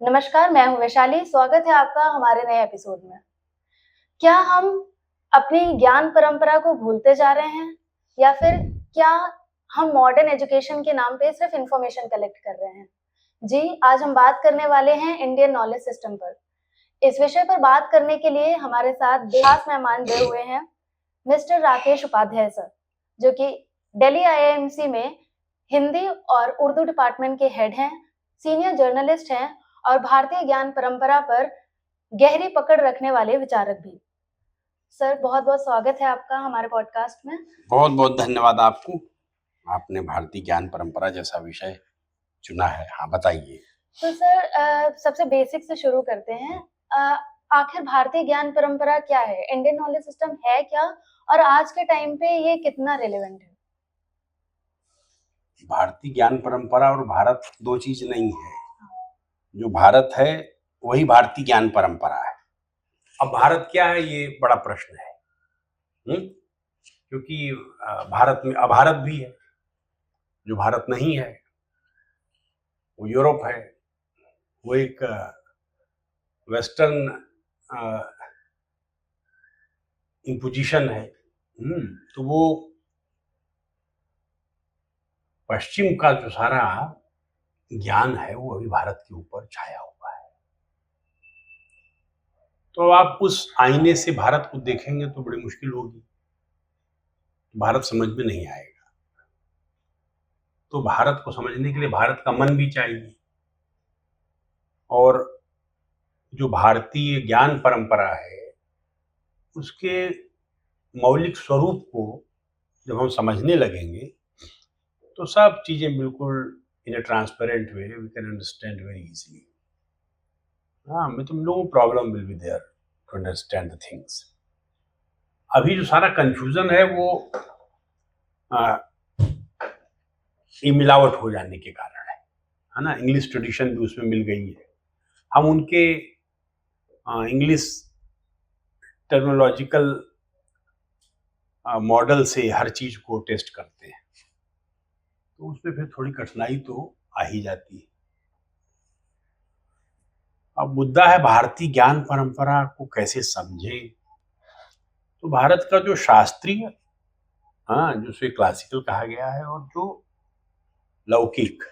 नमस्कार, मैं हूँ वैशाली। स्वागत है आपका हमारे नए एपिसोड में। क्या हम अपनी ज्ञान परंपरा को भूलते जा रहे हैं या फिर क्या हम मॉडर्न एजुकेशन के नाम पे सिर्फ इन्फॉर्मेशन कलेक्ट कर रहे हैं? जी, आज हम बात करने वाले हैं इंडियन नॉलेज सिस्टम पर। इस विषय पर बात करने के लिए हमारे साथ 2 खास मेहमान जुड़े हुए हैं, मिस्टर राकेश उपाध्याय सर, जो कि दिल्ली आईआईएमसी में हिंदी और उर्दू डिपार्टमेंट के हेड हैं, सीनियर जर्नलिस्ट हैं और भारतीय ज्ञान परंपरा पर गहरी पकड़ रखने वाले विचारक भी। सर, बहुत-बहुत स्वागत है आपका हमारे पॉडकास्ट में। बहुत बहुत धन्यवाद आपको। आपने भारतीय ज्ञान परंपरा जैसा विषय चुना है। हाँ, बताइए। तो सर सबसे बेसिक से शुरू करते हैं। अ, आखिर भारतीय ज्ञान परंपरा क्या है? इंडियन नॉलेज सिस्टम है क्या? और आज के टाइम पे ये कितना रिलेवेंट है? भारतीय ज्ञान परंपरा और भारत दो चीज नहीं है। जो भारत है वही भारतीय ज्ञान परंपरा है। अब भारत क्या है, ये बड़ा प्रश्न है। क्योंकि भारत में अभारत भी है। जो भारत नहीं है वो यूरोप है, वो एक वेस्टर्न इम्पोजिशन है। तो वो पश्चिम का जो सारा ज्ञान है वो अभी भारत के ऊपर छाया हुआ है। तो आप उस आईने से भारत को देखेंगे तो बड़ी मुश्किल होगी, भारत समझ में नहीं आएगा। तो भारत को समझने के लिए भारत का मन भी चाहिए। और जो भारतीय ज्ञान परंपरा है उसके मौलिक स्वरूप को जब हम समझने लगेंगे तो सब चीजें बिल्कुल in a transparent way we can understand very easily. हाँ, मैं तुम लोगों problem will be there to understand the things. अभी जो सारा कंफ्यूजन है वो ये मिलावट हो जाने के कारण है ना। इंग्लिश ट्रेडिशन भी उसमें मिल गई है। हम उनके इंग्लिश टर्मिनोलॉजिकल मॉडल से हर चीज को टेस्ट करते हैं, तो उसमें फिर थोड़ी कठिनाई तो आ ही जाती है। अब मुद्दा है भारतीय ज्ञान परंपरा को कैसे समझे। तो भारत का जो शास्त्रीय, जिसे क्लासिकल कहा गया है, और जो लौकिक,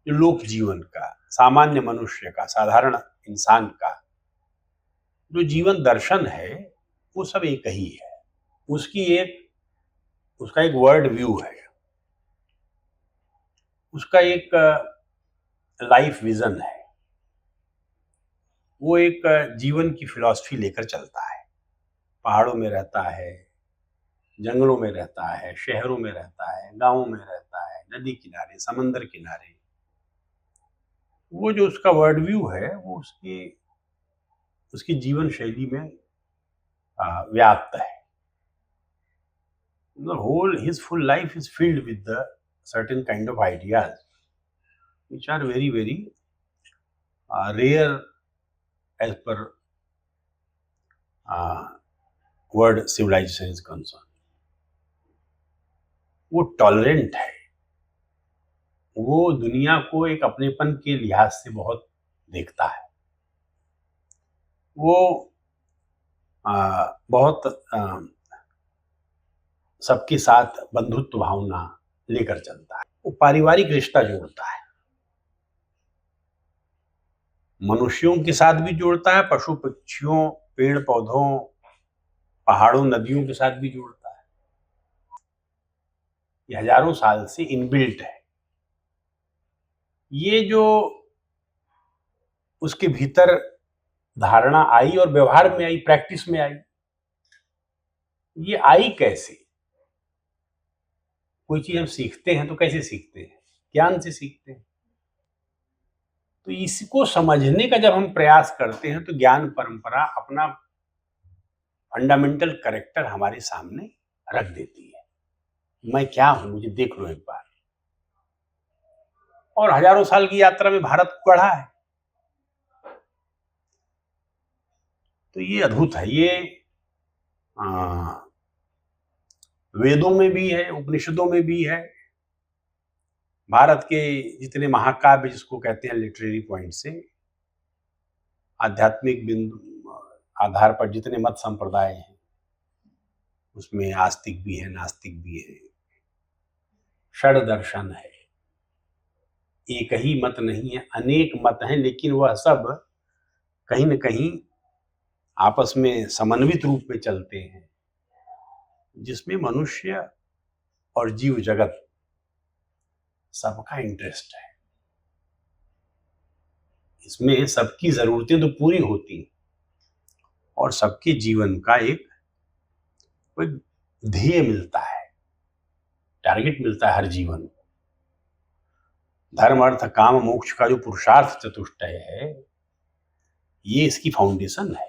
जो लोक जीवन का, सामान्य मनुष्य का, साधारण इंसान का जो जीवन दर्शन है वो सब एक ही है। उसका एक वर्ल्ड व्यू है, उसका एक लाइफ विजन है। वो एक जीवन की फिलॉसफी लेकर चलता है। पहाड़ों में रहता है, जंगलों में रहता है, शहरों में रहता है, गांवों में रहता है, नदी किनारे, समंदर किनारे। वो जो उसका वर्ल्ड व्यू है वो उसकी जीवन शैली में व्याप्त है। His full life is filled with the certain kind of ideas which are very very rare as per word civilization is concerned. वो टॉलरेंट है, वो दुनिया को एक अपनेपन के लिहाज से बहुत देखता है। वो बहुत सबके साथ बंधुत्व भावना लेकर चलता है। वो पारिवारिक रिश्ता जोड़ता है, मनुष्यों के साथ भी जोड़ता है, पशु पक्षियों, पेड़ पौधों, पहाड़ों, नदियों के साथ भी जोड़ता है। ये हजारों साल से इनबिल्ट है। ये जो उसके भीतर धारणा आई और व्यवहार में आई, प्रैक्टिस में आई, ये आई कैसे? कोई चीज हम सीखते हैं तो कैसे सीखते हैं? ज्ञान से सीखते हैं। तो इसको समझने का जब हम प्रयास करते हैं तो ज्ञान परंपरा अपना फंडामेंटल कैरेक्टर हमारे सामने रख देती है। मैं क्या हूं, मुझे देख लो एक बार। और हजारों साल की यात्रा में भारत बढ़ा है। तो ये अद्भुत है। ये वेदों में भी है, उपनिषदों में भी है। भारत के जितने महाकाव्य जिसको कहते हैं लिटरेरी पॉइंट से, आध्यात्मिक बिंदु आधार पर जितने मत संप्रदाय हैं उसमें आस्तिक भी है, नास्तिक भी है, षड दर्शन है, एक ही मत नहीं है, अनेक मत हैं, लेकिन वह सब कहीं न कहीं आपस में समन्वित रूप में चलते हैं, जिसमें मनुष्य और जीव जगत सबका इंटरेस्ट है। इसमें सबकी जरूरतें तो पूरी होती हैं और सबके जीवन का एक कोई ध्येय मिलता है, टारगेट मिलता है हर जीवन को। धर्म अर्थ काम मोक्ष का जो पुरुषार्थ चतुष्टय है, ये इसकी फाउंडेशन है।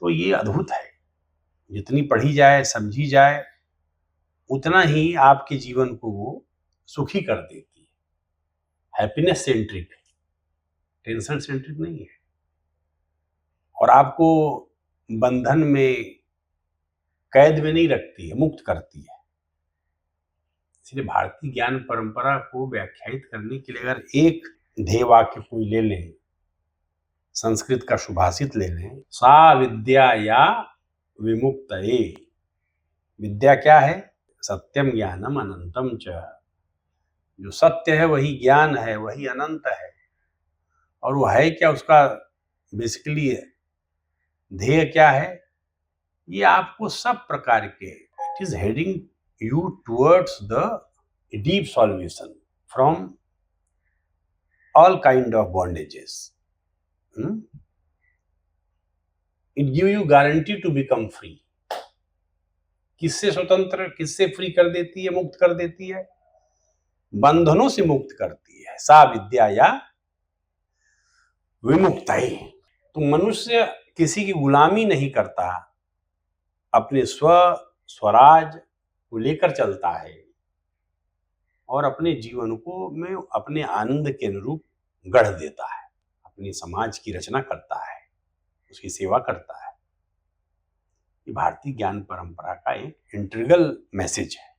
तो ये अद्भुत है, जितनी पढ़ी जाए, समझी जाए, उतना ही आपके जीवन को वो सुखी कर देती है। हैप्पीनेस सेंट्रिक है, टेंशन सेंट्रिक नहीं है, और आपको बंधन में, कैद में नहीं रखती है, मुक्त करती है। इसलिए भारतीय ज्ञान परंपरा को व्याख्यायित करने के लिए अगर एक ध्येय वाक्य कोई ले लें, संस्कृत का सुभाषित ले लें, सा विद्या या विमुक्तये। विद्या क्या है? सत्यम ज्ञानम अनंतम च। जो सत्य है वही ज्ञान है, वही अनंत है। और वो है क्या? उसका बेसिकली ध्येय क्या है? ये आपको सब प्रकार के, it is heading you towards the deep salvation from all kind of bondages. It give you guarantee to become free. किससे स्वतंत्र, किससे फ्री कर देती है, मुक्त कर देती है? बंधनों से मुक्त करती है। सा विद्या या विमुक्तये। तो मनुष्य किसी की गुलामी नहीं करता, अपने स्वराज को लेकर चलता है और अपने जीवन को में अपने आनंद के अनुरूप गढ़ देता है, अपने समाज की रचना करता है, उसकी सेवा करता है। ये भारतीय ज्ञान परंपरा का एक इंटीग्रल मैसेज है।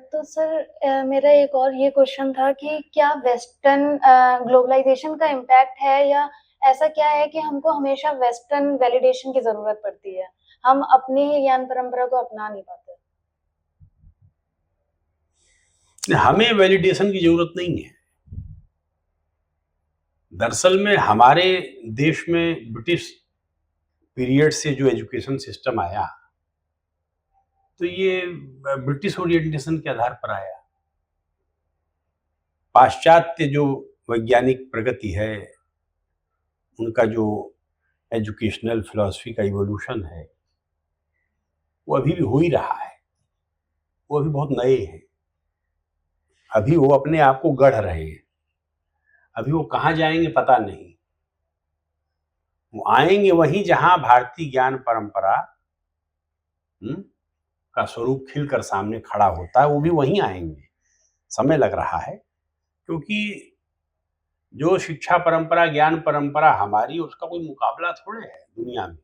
तो सर मेरा एक और ये क्वेश्चन था कि क्या वेस्टर्न ग्लोबलाइजेशन का इम्पैक्ट है, या ऐसा क्या है कि हमको हमेशा वेस्टर्न वैलिडेशन की जरूरत पड़ती है, हम अपनी ही ज्ञान परंपरा को अपना नहीं पाते? हमें वैलिडेशन की जरूरत नहीं है। दरअसल में हमारे देश में ब्रिटिश पीरियड से जो एजुकेशन सिस्टम आया, तो ये ब्रिटिश ओरिएंटेशन के आधार पर आया। पाश्चात्य जो वैज्ञानिक प्रगति है, उनका जो एजुकेशनल फिलॉसफी का इवोल्यूशन है, वो अभी भी हो ही रहा है। वो अभी बहुत नए हैं, अभी वो अपने आप को गढ़ रहे हैं। अभी वो कहाँ जाएंगे पता नहीं। वो आएंगे वहीं जहां भारतीय ज्ञान परंपरा का स्वरूप खिलकर सामने खड़ा होता है, वो भी वहीं आएंगे। समय लग रहा है, क्योंकि जो शिक्षा परंपरा, ज्ञान परंपरा हमारी, उसका कोई मुकाबला थोड़े है दुनिया में।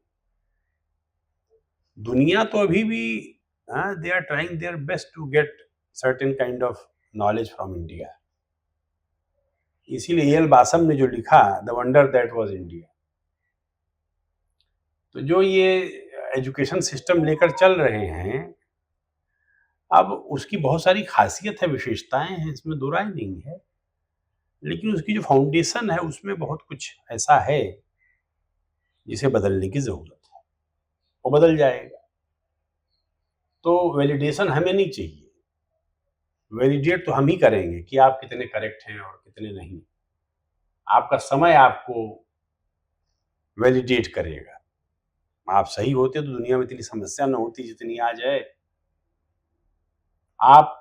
दुनिया तो अभी भी they are trying their best to get certain kind of knowledge from India. इसीलिए एल बासम ने जो लिखा, the wonder that was India. तो जो ये एजुकेशन सिस्टम लेकर चल रहे हैं, अब उसकी बहुत सारी खासियत है, विशेषताएं हैं, इसमें दो राय नहीं है, लेकिन उसकी जो फाउंडेशन है उसमें बहुत कुछ ऐसा है जिसे बदलने की जरूरत है। वो बदल जाएगा। तो वैलिडेशन हमें नहीं चाहिए। वैलिडेट तो हम ही करेंगे कि आप कितने करेक्ट हैं और कितने नहीं। आपका समय आपको वैलिडेट करेगा। आप सही होते तो दुनिया में इतनी समस्या न होती जितनी आज है। आप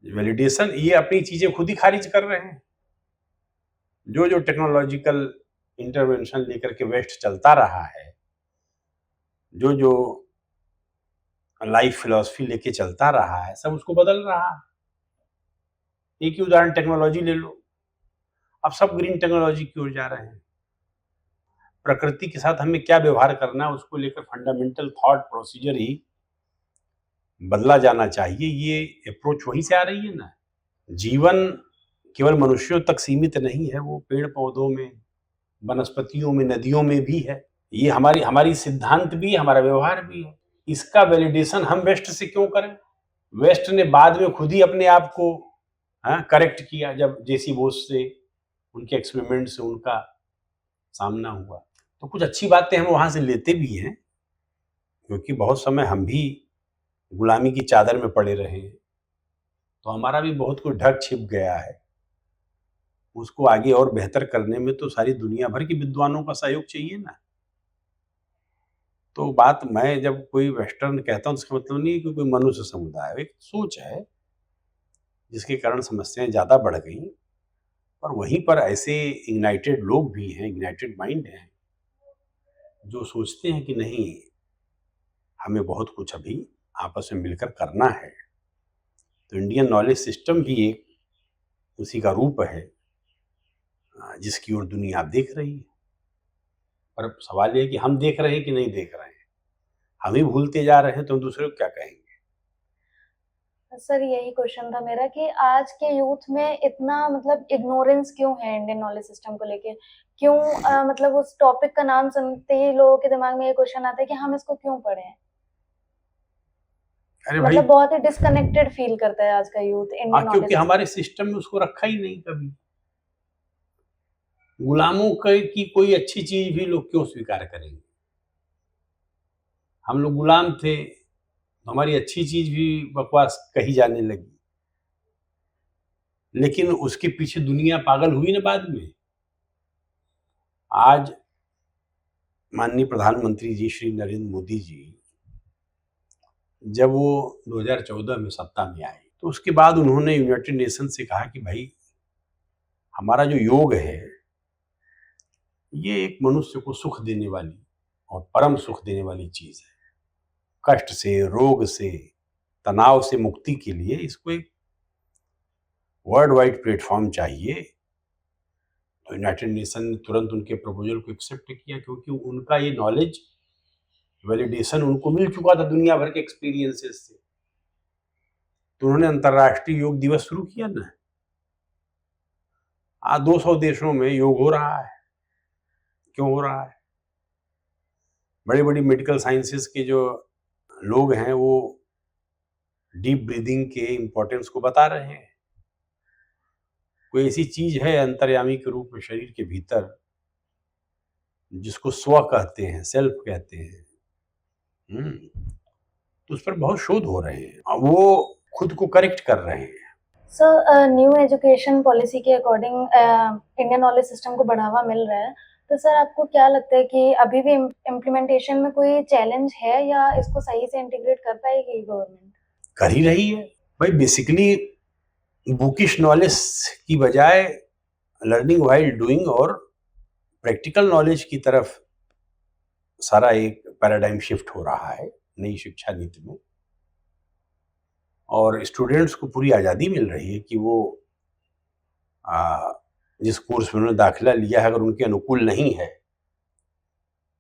वैलिडेशन, ये अपनी चीजें खुद ही खारिज कर रहे हैं। जो जो टेक्नोलॉजिकल इंटरवेंशन लेकर के वेस्ट चलता रहा है, जो जो लाइफ फिलॉसफी लेके चलता रहा है, सब उसको बदल रहा है। एक ही उदाहरण टेक्नोलॉजी ले लो, अब सब ग्रीन टेक्नोलॉजी की ओर जा रहे हैं। प्रकृति के साथ हमें क्या व्यवहार करना है, उसको लेकर फंडामेंटल थॉट प्रोसीजर ही बदला जाना चाहिए। ये अप्रोच वहीं से आ रही है ना। जीवन केवल मनुष्यों तक सीमित नहीं है, वो पेड़ पौधों में, वनस्पतियों में, नदियों में भी है। ये हमारी हमारी सिद्धांत भी है, हमारा व्यवहार भी है। इसका वैलिडेशन हम वेस्ट से क्यों करें? वेस्ट ने बाद में खुद ही अपने आप को करेक्ट किया, जब जेसी बोस से, उनके एक्सपेरिमेंट से उनका सामना हुआ। तो कुछ अच्छी बातें हम वहां से लेते भी हैं, क्योंकि बहुत समय हम भी गुलामी की चादर में पड़े रहे हैं, तो हमारा भी बहुत कुछ ढक छिप गया है। उसको आगे और बेहतर करने में तो सारी दुनिया भर के विद्वानों का सहयोग चाहिए ना। तो बात, मैं जब कोई वेस्टर्न कहता हूँ, इसका मतलब नहीं कि कोई मनुष्य समुदाय, एक सोच है जिसके कारण समस्याएं ज़्यादा बढ़ गई। और वहीं पर ऐसे इग्नाइटेड लोग भी हैं, इग्नाइटेड माइंड हैं, जो सोचते हैं कि नहीं, हमें बहुत कुछ अभी आपस में मिलकर करना है। तो इंडियन नॉलेज सिस्टम भी एक उसी का रूप है, जिसकी ओर दुनिया आप देख रही है। पर अब सवाल ये है कि हम देख रहे हैं कि नहीं देख रहे हैं। हम ही भूलते जा रहे हैं, तो हम दूसरे को क्या कहेंगे? सर यही क्वेश्चन था मेरा कि आज के यूथ में इतना मतलब इग्नोरेंस क्यों है इंडियन नॉलेज सिस्टम को लेके? क्यों मतलब उस टॉपिक का नाम सुनते ही लोगों के दिमाग में ये क्वेश्चन आता है कि हम इसको क्यों पढ़ें? अरे भाई, मतलब बहुत ही डिस्कनेक्टेड फील करता है आज का यूथ इंडियन नॉलेज क्योंकि हमारे सिस्टम में उसको रखा ही नहीं कभी। गुलामों की कोई अच्छी चीज भी लोग क्यों स्वीकार करेंगे? हम लोग गुलाम थे, हमारी अच्छी चीज भी बकवास कही जाने लगी। लेकिन उसके पीछे दुनिया पागल हुई ना बाद में। आज माननीय प्रधानमंत्री जी श्री नरेंद्र मोदी जी, जब वो 2014 में सत्ता में आए, तो उसके बाद उन्होंने यूनाइटेड नेशन से कहा कि भाई, हमारा जो योग है, ये एक मनुष्य को सुख देने वाली और परम सुख देने वाली चीज है। कष्ट से, रोग से, तनाव से मुक्ति के लिए इसको एक वर्ल्ड वाइड प्लेटफॉर्म चाहिए। तो यूनाइटेड नेशन ने तुरंत उनके प्रपोजल को एक्सेप्ट किया, क्योंकि उनका ये नॉलेज वैलिडेशन उनको मिल चुका था दुनिया भर के एक्सपीरियंसेस से। तो उन्होंने अंतर्राष्ट्रीय योग दिवस शुरू किया ना। आज 200 देशों में योग हो रहा है। क्यों हो रहा है? बड़ी बड़ी मेडिकल साइंसेस के जो लोग हैं, वो डीप ब्रीदिंग के इम्पोर्टेंस को बता रहे हैं। कोई ऐसी चीज है अंतर्यामी के रूप में शरीर के भीतर, जिसको स्व कहते हैं, सेल्फ कहते हैं। तो उस पर बहुत शोध हो रहे हैं, वो खुद को करेक्ट कर रहे हैं। सर न्यू एजुकेशन पॉलिसी के अकॉर्डिंग इंडियन नॉलेज सिस्टम को बढ़ावा मिल रहा है, तो सर आपको क्या लगता है कि अभी भी इम्प्लीमेंटेशन में कोई चैलेंज है या इसको सही से इंटीग्रेट कर पाएगी गवर्नमेंट? कर ही रही है भाई। बेसिकली बुकिश नॉलेज की बजाय लर्निंग व्हाइल डूइंग और प्रैक्टिकल नॉलेज की तरफ सारा एक पैराडाइम शिफ्ट हो रहा है नई शिक्षा नीति में। और स्टूडेंट्स को पूरी आज़ादी मिल रही है कि वो जिस कोर्स में उन्होंने दाखिला लिया है, अगर उनके अनुकूल नहीं है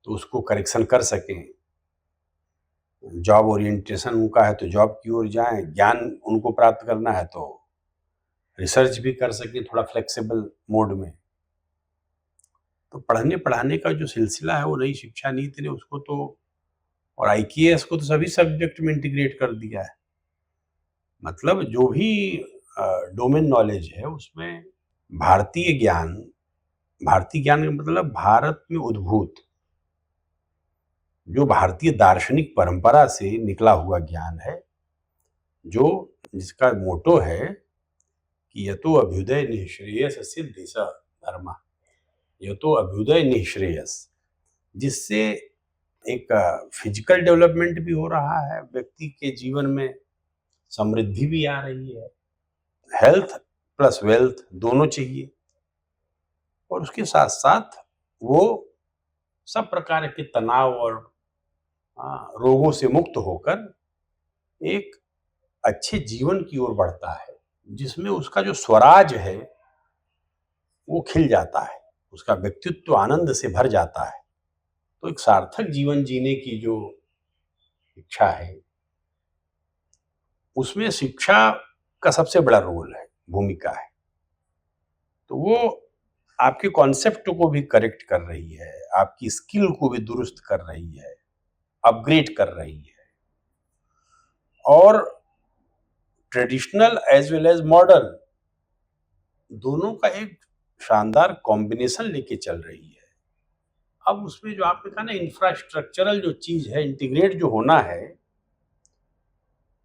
तो उसको करेक्शन कर सकें। जॉब ओरिएंटेशन उनका है तो जॉब की ओर जाएं, ज्ञान उनको प्राप्त करना है तो रिसर्च भी कर सकें थोड़ा फ्लेक्सिबल मोड में। तो पढ़ने पढ़ाने का जो सिलसिला है, वो नई शिक्षा नीति ने उसको तो, और आईकेएस को तो सभी सब्जेक्ट में इंटीग्रेट कर दिया है। मतलब जो भी डोमेन नॉलेज है उसमें भारतीय ज्ञान का मतलब भारत में उद्भूत, जो भारतीय दार्शनिक परंपरा से निकला हुआ ज्ञान है, जो जिसका मोटो है कि यतो अभ्युदय निःश्रेयस सिद्धि स धर्म, यतो अभ्युदय निःश्रेयस, जिससे एक फिजिकल डेवलपमेंट भी हो रहा है, व्यक्ति के जीवन में समृद्धि भी आ रही है। हेल्थ प्लस वेल्थ दोनों चाहिए, और उसके साथ साथ वो सब प्रकार के तनाव और रोगों से मुक्त होकर एक अच्छे जीवन की ओर बढ़ता है, जिसमें उसका जो स्वराज है वो खिल जाता है, उसका व्यक्तित्व आनंद से भर जाता है। तो एक सार्थक जीवन जीने की जो इच्छा है, उसमें शिक्षा का सबसे बड़ा रोल है, भूमिका है। तो वो आपके कॉन्सेप्ट को भी करेक्ट कर रही है, आपकी स्किल को भी दुरुस्त कर रही है, अपग्रेड कर रही है, और traditional as well as modern दोनों का एक शानदार कॉम्बिनेशन लेके चल रही है। अब उसमें जो आपने कहा ना, इंफ्रास्ट्रक्चरल जो चीज है, इंटीग्रेट जो होना है,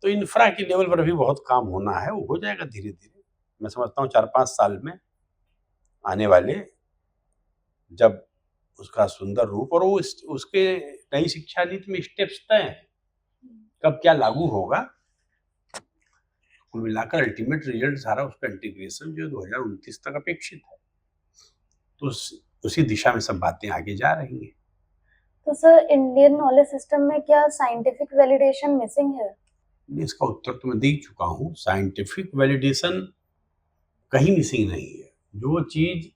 तो इंफ्रा की लेवल पर भी बहुत काम होना है। वो हो जाएगा धीरे धीरे। मैं समझता हूँ 4-5 साल में आने वाले, जब उसका सुंदर रूप और वो उसके नई शिक्षा नीति में स्टेप्स तय हैं, कब क्या लागू होगा, कुल मिलाकर अल्टीमेट रिजल्ट सारा उसका इंटीग्रेशन जो 2029 तक अपेक्षित है। तो उसी दिशा में सब बातें आगे जा रही हैं। तो सर, इंडियन नॉलेज सिस्टम में क्या साइंटिफिक वैलिडेशन मिसिंग है? इसका उत्तर तो मैं दे चुका हूँ। साइंटिफिक वैलिडेशन कहीं मिसिंग नहीं है। जो चीज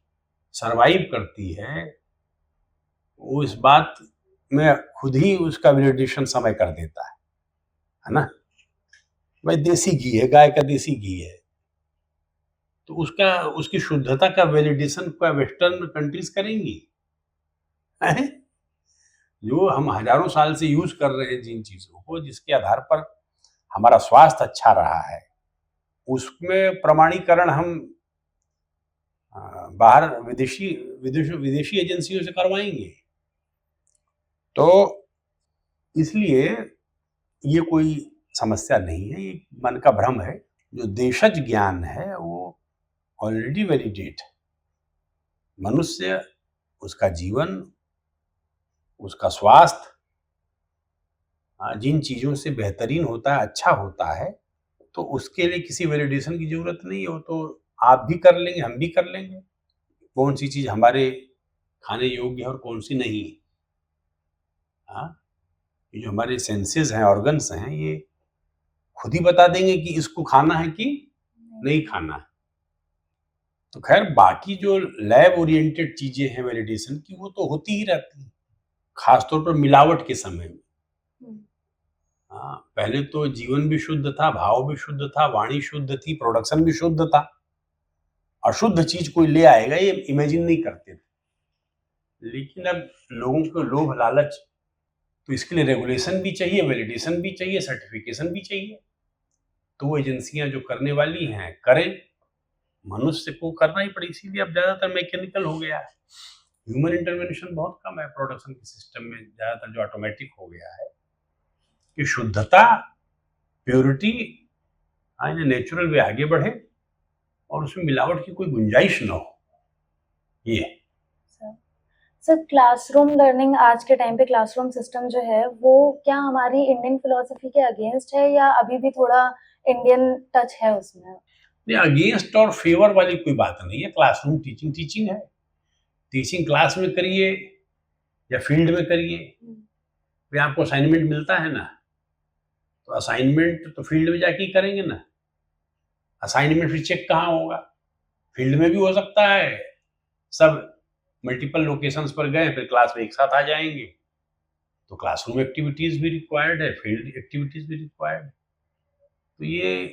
सरवाइव करती है वो इस बात में खुद ही उसका वैलिडेशन समय कर देता है ना। भाई देसी घी है, गाय का देसी घी है, तो उसकी शुद्धता का वैलिडेशन क्या वेस्टर्न कंट्रीज करेंगी? जो हम हजारों साल से यूज कर रहे हैं जिन चीजों को, जिसके आधार पर हमारा स्वास्थ्य अच्छा रहा है, उसमें प्रमाणीकरण हम बाहर विदेशी एजेंसियों से करवाएंगे। तो इसलिए ये कोई समस्या नहीं है, ये मन का भ्रम है। जो देशज ज्ञान है वो ऑलरेडी वैलिडेट है। मनुष्य, उसका जीवन, उसका स्वास्थ्य जिन चीजों से बेहतरीन होता है, अच्छा होता है, तो उसके लिए किसी वैलिडेशन की जरूरत नहीं है। वो तो आप भी कर लेंगे, हम भी कर लेंगे। कौन सी चीज हमारे खाने योग्य है और कौन सी नहीं। ये जो हमारे सेंसेस हैं, ऑर्गन्स हैं, ये खुद ही बता देंगे कि इसको खाना है कि नहीं खाना है। तो खैर बाकी जो लैब ओरिएंटेड चीजें हैं वैलिडेशन की, वो तो होती ही रहती हैं, खासतौर पर मिलावट के समय में। पहले तो जीवन भी शुद्ध था, भाव भी शुद्ध था, वाणी शुद्ध थी, प्रोडक्शन भी शुद्ध था। अशुद्ध चीज कोई ले आएगा ये इमेजिन नहीं करते थे। लेकिन अब लोगों को लोभ लालच, तो इसके लिए रेगुलेशन भी चाहिए, वैलिडेशन भी चाहिए, सर्टिफिकेशन भी चाहिए। तो वो एजेंसियां जो करने वाली हैं करें, मनुष्य को करना ही पड़े। इसीलिए अब ज्यादातर मैकेनिकल हो गया है, ह्यूमन इंटरवेंशन बहुत कम है प्रोडक्शन के सिस्टम में। ज्यादातर जो ऑटोमेटिक हो गया है कि शुद्धता, प्योरिटी नेचुरल वे आगे बढ़े और उसमें मिलावट की कोई गुंजाइश न हो। ये सर, क्लासरूम लर्निंग आज के टाइम पे क्लासरूम सिस्टम जो है वो क्या हमारी इंडियन फिलोसफी के अगेंस्ट है, या अभी भी थोड़ा इंडियन टच है उसमें? नहीं, अगेंस्ट और फेवर वाली कोई बात नहीं है। क्लासरूम टीचिंग टीचिंग है। टीचिंग क्लास में करिए या फील्ड में करिए, फिर आपको असाइनमेंट मिलता है ना, तो असाइनमेंट तो फील्ड में जाके ही करेंगे ना। असाइनमेंट फिर चेक कहाँ होगा? फील्ड में भी हो सकता है। सब मल्टीपल लोकेशंस पर गए, फिर क्लास में एक साथ आ जाएंगे। तो क्लासरूम एक्टिविटीज भी रिक्वायर्ड है, फील्ड एक्टिविटीज भी रिक्वायर्ड है। तो ये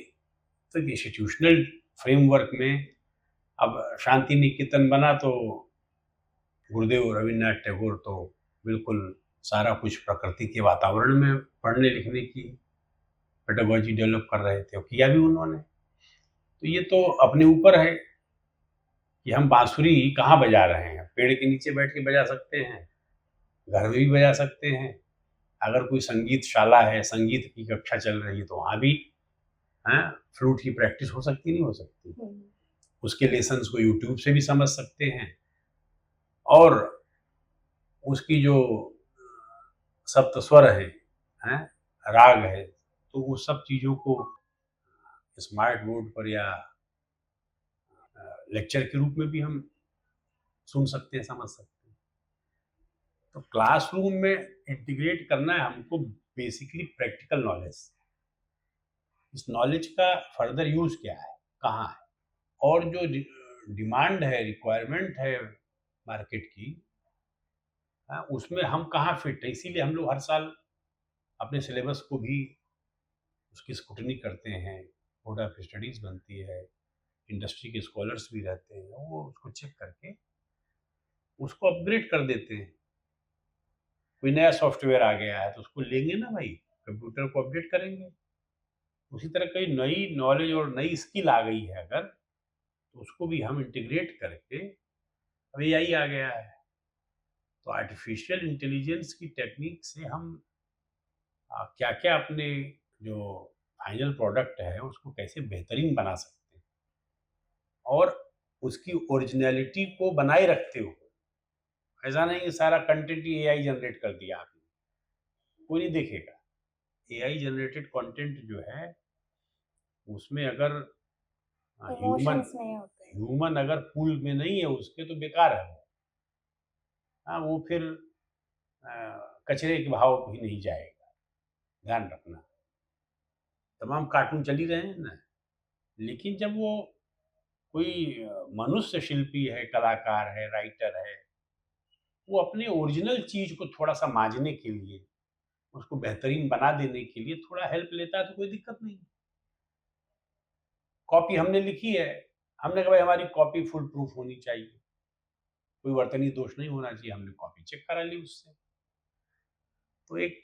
तो इंस्टीट्यूशनल फ्रेमवर्क में अब शांति निकेतन बना, तो गुरुदेव रविन्द्रनाथ टैगोर तो बिल्कुल सारा कुछ प्रकृति के वातावरण में पढ़ने लिखने की पेडागॉजी डेवलप कर रहे थे, और किया भी उन्होंने। तो ये तो अपने ऊपर है कि हम बांसुरी कहाँ बजा रहे हैं। पेड़ के नीचे बैठ के बजा सकते हैं, घर में भी बजा सकते हैं। अगर कोई संगीत शाला है, संगीत की कक्षा चल रही है, तो वहाँ भी फ्लूट की प्रैक्टिस हो सकती, नहीं हो सकती? उसके लेसन्स को यूट्यूब से भी समझ सकते हैं, और उसकी जो सप्त स्वर है, राग है, तो वो सब चीज़ों को स्मार्ट बोर्ड पर या लेक्चर के रूप में भी हम सुन सकते हैं, समझ सकते हैं। तो क्लासरूम में इंटीग्रेट करना है हमको बेसिकली प्रैक्टिकल नॉलेज। इस नॉलेज का फर्दर यूज क्या है, कहाँ है, और जो डिमांड है, रिक्वायरमेंट है मार्केट की, उसमें हम कहाँ फिट है। इसीलिए हम लोग हर साल अपने सिलेबस को भी उसकी स्क्रूटनी करते हैं, बोर्ड ऑफ स्टडीज बनती है, इंडस्ट्री के स्कॉलर्स भी रहते हैं, वो उसको चेक करके उसको अपग्रेड कर देते हैं। कोई नया सॉफ्टवेयर आ गया है तो उसको लेंगे ना भाई, कंप्यूटर को अपडेट करेंगे। उसी तरह कोई नई नॉलेज और नई स्किल आ गई है अगर, तो उसको भी हम इंटीग्रेट करके, अब एआई आ गया है, तो आर्टिफिशियल इंटेलिजेंस की टेक्निक से हम क्या-क्या अपने जो फाइनल प्रोडक्ट है उसको कैसे बेहतरीन बना सकते हैं और उसकी ओरिजिनैलिटी को बनाए रखते हुए। ऐसा नहीं कि सारा कंटेंट ही एआई जनरेट कर दिया आपने, कोई नहीं देखेगा। एआई जनरेटेड कंटेंट जो है उसमें अगर ह्यूमन इमोशंस नहीं होते। ह्यूमन अगर पूल में नहीं है उसके तो बेकार है वो। हाँ, वो फिर कचरे के भाव भी नहीं जाएगा, ध्यान रखना। तमाम कार्टून चल ही रहे हैं ना, लेकिन जब वो कोई मनुष्य शिल्पी है, कलाकार है, राइटर है, वो अपने ओरिजिनल चीज़ को थोड़ा-सा माँजने के लिए, उसको बेहतरीन बना देने के लिए थोड़ा हेल्प लेता है तो कोई दिक्कत नहीं। कॉपी हमने लिखी है, हमने कहा भाई हमारी कॉपी फुल प्रूफ होनी चाहिए, कोई वर्तनी दोष नहीं होना चाहिए, हमने कॉपी चेक करा ली उससे। तो एक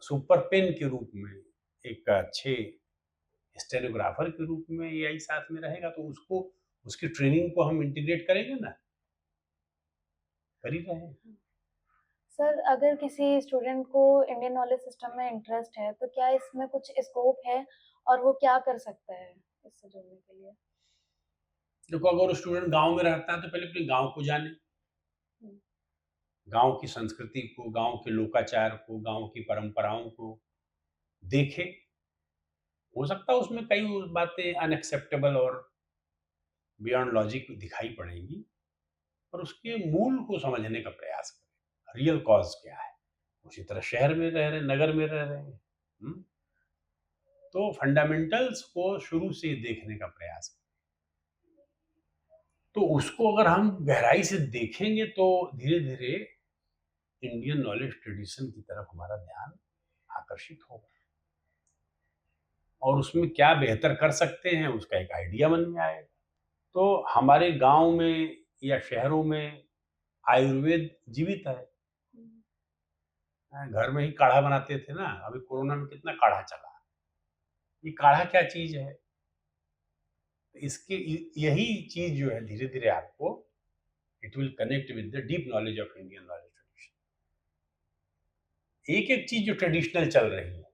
सुपर पेन के रूप में, एक अच्छे स्टेनोग्राफर के रूप में एआई साथ में रहेगा तो उसको, उसकी ट्रेनिंग को हम इंटीग्रेट करेंगे ना, कर ही रहे हैं। सर, अगर किसी स्टूडेंट को इंडियन नॉलेज सिस्टम में इंटरेस्ट है, तो क्या इसमें कुछ स्कोप है और वो क्या कर सकता है इससे जुड़ने के लिए? देखो, अगर स्टूडेंट गाँव में रहता है तो पहले अपने गाँव को जाने, हुँ, गाँव की संस्कृति को, गाँव के लोकाचार को, गाँव की परंपराओं को देखे। हो सकता है उसमें कई बातें अनएक्सेप्टेबल और बियॉन्ड लॉजिक दिखाई पड़ेंगी, पर उसके मूल को समझने का प्रयास करें, रियल कॉज़ क्या है? उसी तरह शहर में रह रहे हैं, नगर में रह रहे हैं, हुँ? तो फंडामेंटल्स को शुरू से देखने का प्रयास करें। तो उसको अगर हम गहराई से देखेंगे तो धीरे-धीरे इंडियन नॉलेज ट्रेडिशन की तरफ हमारा ध्यान आकर्षित होगा और उसमें क्या बेहतर कर सकते हैं उसका एक आइडिया मन में आएगा। तो हमारे गाँव में या शहरों में आयुर्वेद जीवित है। हुँ। घर में ही काढ़ा बनाते थे ना, अभी कोरोना में कितना काढ़ा चला। ये काढ़ा क्या चीज़ है? इसके यही चीज़ जो है धीरे-धीरे आपको, it will connect with the deep knowledge of Indian knowledge tradition. एक-एक चीज़ जो ट्रेडिशनल चल रही है,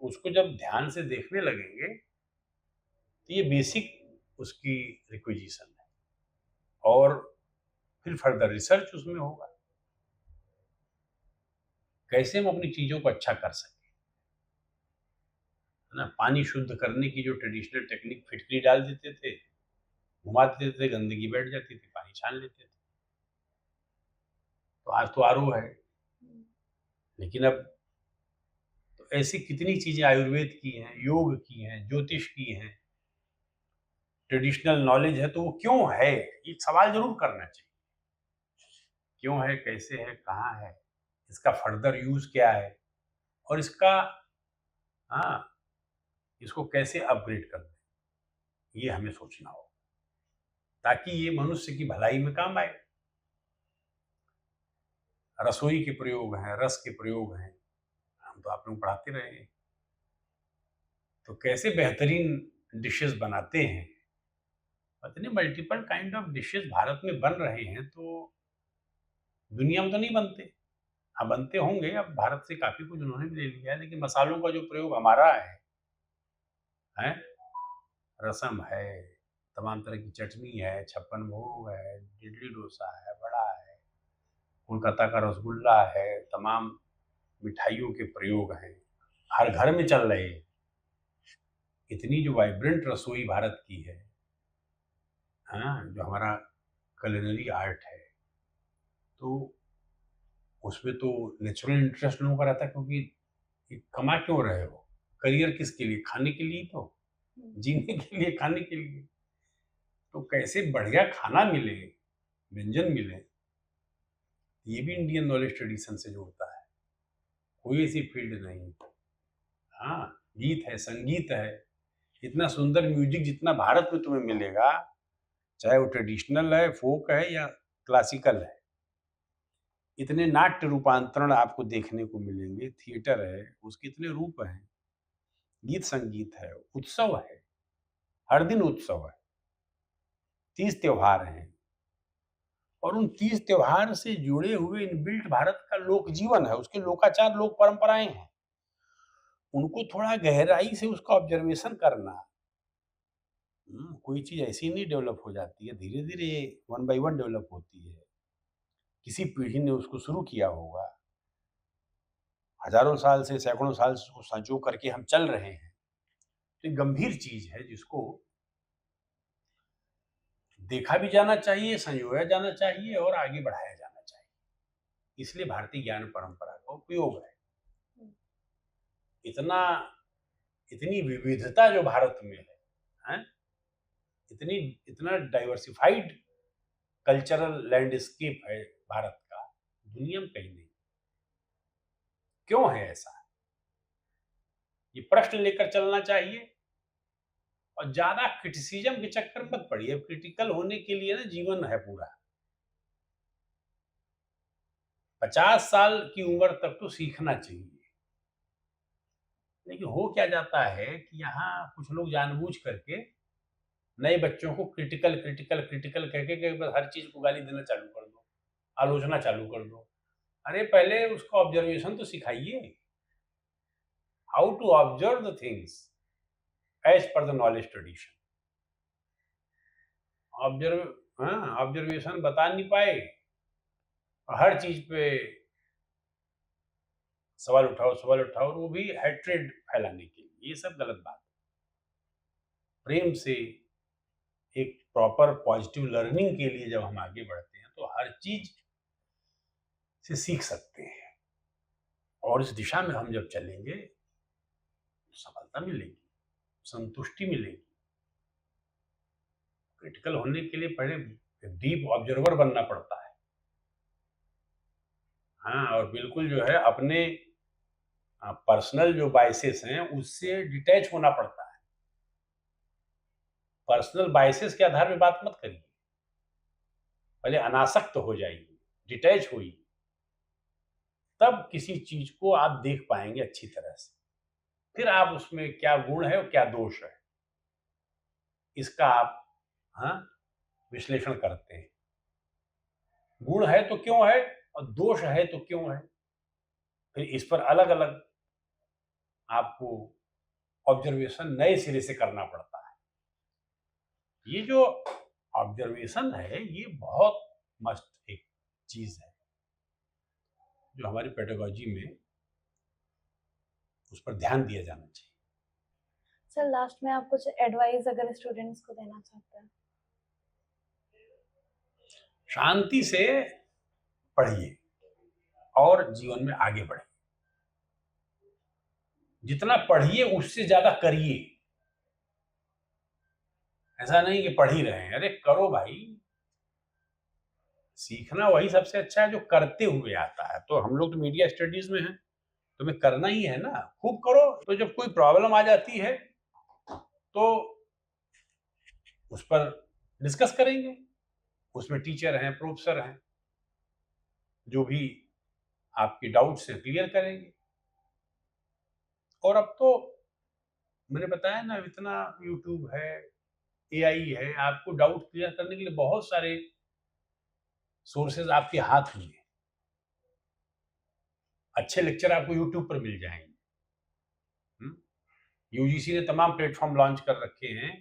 उसको जब ध्यान से देखने लगेंगे, तो ये बेसिक उसकी रिक्विजिशन है और फिर फर्दर रिसर्च उसमें होगा। कैसे हम अपनी चीज़ों को अच्छा कर सकें, है ना? पानी शुद्ध करने की जो ट्रेडिशनल टेक्निक, फिटकरी डाल देते थे, घुमा देते थे, गंदगी बैठ जाती थी, पानी छान लेते थे। तो आज तो आरओ है, हुँ। लेकिन अब तो ऐसी कितनी चीज़ें आयुर्वेद की हैं, योग की हैं, ज्योतिष की हैं, ट्रेडिशनल नॉलेज है, तो वो क्यों है? ये सवाल ज़रूर करना चाहिए। क्यों है, कैसे है, कहाँ है? इसका फर्दर यूज़ क्या है? और इसका, हाँ, इसको कैसे अपग्रेड कर दें? ये हमें सोचना होगा, ताकि ये मनुष्य की भलाई में काम आए। रसोई के प्रयोग हैं, रस के प्रयोग हैं, हम तो आप लोग पढ़ाते रहे हैं। तो कैसे बेहतरीन डिशेज़ बनाते हैं, इतने multiple kind of dishes Bharat में बन रहे हैं, तो दुनिया में तो नहीं बनते। हाँ, बनते होंगे, अब भारत से काफ़ी कुछ उन्होंने भी ले लिया है, लेकिन मसालों का जो प्रयोग हमारा हैं? रसम है, तमाम तरह की चटनी है, छप्पन भोग है, इडली डोसा है, वड़ा है, कोलकाता का रसगुल्ला है, तमाम मिठाइयों के प्रयोग हैं, हर घर में चल रहे हैं। इतनी जो वाइब्रेंट रसोई भारत की है, हाँ, जो हमारा कुलिनरी आर्ट है, तो उसमें तो नेचुरल इंटरेस्ट लोगों का रहता है, क्योंकि ये कमा क्यों रहे हो? करियर किसके लिए? खाने के लिए ही तो, हुँ। जीने के लिए, खाने के लिए। तो कैसे बढ़िया खाना मिले, व्यंजन मिले, ये भी इंडियन नॉलेज ट्रेडिशन से जुड़ता है। कोई ऐसी फील्ड नहीं। हाँ, गीत है, संगीत है, इतना सुंदर म्यूजिक जितना भारत में तुम्हें मिलेगा, चाहे वो ट्रेडिशनल है, फोक है या क्लासिकल है, इतने नाट्य रूपांतरण आपको देखने को मिलेंगे। थिएटर है, उसके इतने रूप हैं, गीत संगीत है, उत्सव है, हर दिन उत्सव है, 30 त्योहार हैं, और उन 30 त्योहार से जुड़े हुए इनबिल्ट भारत का लोक जीवन है, उसके लोकाचार, लोक परंपराएं हैं। उनको थोड़ा गहराई से उसका ऑब्जर्वेशन करना। कोई चीज ऐसी नहीं डेवलप हो जाती है, धीरे धीरे वन बाय वन डेवलप होती है। किसी पीढ़ी ने उसको शुरू किया होगा, हजारों साल से, सैकड़ों साल से उसको संजो करके हम चल रहे हैं। तो एक गंभीर चीज है जिसको देखा भी जाना चाहिए, संजोया जाना चाहिए और आगे बढ़ाया जाना चाहिए। इसलिए भारतीय ज्ञान परंपरा का उपयोग है। इतना इतनी विविधता जो भारत में है, इतनी इतना डाइवर्सिफाइड कल्चरल लैंडस्केप है भारत का, दुनिया में कहीं नहीं। क्यों है ऐसा? ये प्रश्न लेकर चलना चाहिए, और ज्यादा क्रिटिसिज्म के चक्कर में मत पड़िए। क्रिटिकल होने के लिए ना जीवन है पूरा। 50 साल की उम्र तक तो सीखना चाहिए। लेकिन हो क्या जाता है कि यहाँ कुछ लोग जानबूझ करके नए बच्चों को क्रिटिकल क्रिटिकल क्रिटिकल कह के बस हर चीज को गाली देना चालू कर दो, आलोचना चालू कर दो। अरे पहले उसका ऑब्जर्वेशन तो सिखाइए, how to observe the things as per the knowledge tradition. Observation बता नहीं पाए, हर चीज पे सवाल उठाओ सवाल उठाओ, और वो भी हेट्रेड फैलाने के लिए। ये सब गलत बात है। प्रेम से एक प्रॉपर पॉजिटिव लर्निंग के लिए जब हम आगे बढ़ते हैं तो हर चीज से सीख सकते हैं, और इस दिशा में हम जब चलेंगे तो सफलता मिलेगी, संतुष्टि मिलेगी। क्रिटिकल होने के लिए पहले डीप ऑब्जर्वर बनना पड़ता है। हाँ, और बिल्कुल जो है अपने पर्सनल जो बायसेस हैं उससे डिटैच होना पड़ता है। पर्सनल बायसेस के आधार पे बात मत करिए, पहले अनासक्त हो जाइए, डिटैच होइए, तब किसी चीज को आप देख पाएंगे अच्छी तरह से। फिर आप उसमें क्या गुण है और क्या दोष है, इसका आप हाँ विश्लेषण करते हैं। गुण है तो क्यों है, और दोष है तो क्यों है, फिर इस पर अलग अलग आपको ऑब्जर्वेशन नए सिरे से करना पड़ता है। ये जो ऑब्जर्वेशन है ये बहुत मस्त एक चीज है जो हमारी पेडागोजी में उस पर ध्यान दिया जाना चाहिए। सर लास्ट में आप कुछ एडवाइस अगर स्टूडेंट्स को देना चाहते हैं? शांति से पढ़िए और जीवन में आगे बढ़िए। जितना पढ़िए उससे ज्यादा करिए। ऐसा नहीं कि पढ़ ही रहे हैं, अरे करो भाई। सीखना वही सबसे अच्छा है जो करते हुए आता है। तो हम लोग तो मीडिया स्टडीज में हैं, तुम्हें करना ही है ना, खूब करो। तो जब कोई प्रॉब्लम आ जाती है तो उस पर डिस्कस करेंगे, उसमें टीचर हैं, प्रोफेसर हैं, जो भी आपके डाउट्स हैं क्लियर करेंगे। और अब तो मैंने बताया ना, इतना यूट्यूब है, एआई है, आपको डाउट क्लियर करने के लिए बहुत सारे सोर्सेज आपके हाथ में हैं। अच्छे लेक्चर आपको यूट्यूब पर मिल जाएंगे। यूजीसी ने तमाम प्लेटफॉर्म लॉन्च कर रखे हैं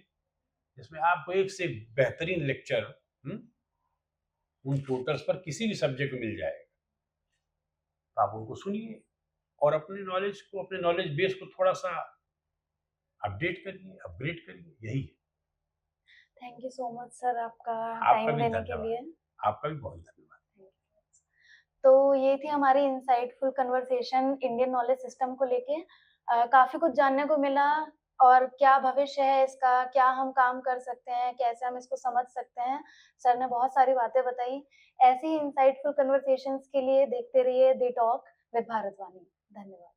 जिसमें आपको एक से बेहतरीन लेक्चर उन पोर्टल्स पर किसी भी सब्जेक्ट में मिल जाएगा। तो आप उनको सुनिए और अपने नॉलेज को, अपने नॉलेज बेस को थोड़ा सा अपडेट करिए, अपग्रेड करिए, यही है। Thank you so much sir आपका आपका टाइम भी देने के धन्यवाद। लिए। आपका भी बहुत धन्यवाद। तो ये थी हमारी insightful conversation Indian knowledge system को लेके। काफी कुछ जानने को मिला, और क्या भविष्य है इसका, क्या हम काम कर सकते हैं, कैसे हम इसको समझ सकते हैं। सर ने बहुत सारी बातें बताई। ऐसी ही इंसाइटफुल कन्वर्सेशंस के लिए देखते रहिए द टॉक विद भारतवाणी। धन्यवाद।